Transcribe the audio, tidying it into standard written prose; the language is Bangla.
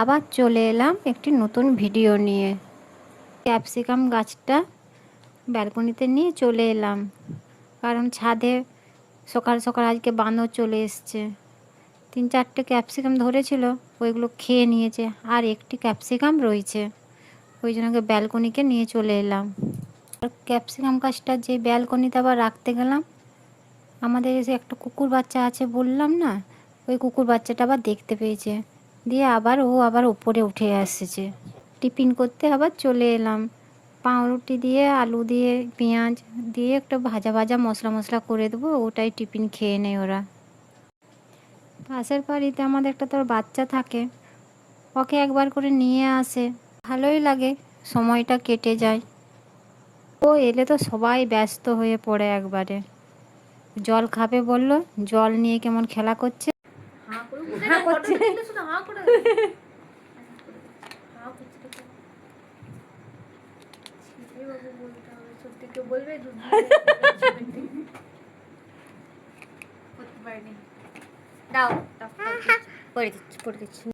আবার চলে এলাম একটি নতুন ভিডিও নিয়ে। ক্যাপসিকাম গাছটা ব্যালকনিতে নিয়ে চলে এলাম, কারণ ছাদে সকাল সকাল আজকে বাঁদর চলে এসছে। 3-4টে ক্যাপসিকাম ধরেছিল, ওইগুলো খেয়ে নিয়েছে, আর একটি ক্যাপসিকাম রয়েছে। ওই জন্য ব্যালকনিকে নিয়ে চলে এলাম। আর ক্যাপসিকাম গাছটা যে ব্যালকনিতে আবার রাখতে গেলাম, আমাদের এসে একটা কুকুর বাচ্চা আছে বললাম না, ওই কুকুর বাচ্চাটা আবার দেখতে পেয়েছে, দিয়ে আবার উপরে উঠে এসেছে। টিফিন করতে আবার চলে এলাম। পাউরুটি দিয়ে আলু দিয়ে পেঁয়াজ দিয়ে একটা ভাজা ভাজা মশলা করে দেবো, ওটাই টিফিন খেয়ে নেয় ওরা। পাশের বাড়িতে আমাদের একটা তোর বাচ্চা থাকে, ওকে একবার করে নিয়ে আসে, ভালোই লাগে, সময়টা কেটে যায়। ও এলে তো সবাই ব্যস্ত হয়ে পড়ে একবারে। জল খাবে বললো, জল নিয়ে কেমন খেলা করছে। দাও পরে দিচ্ছি।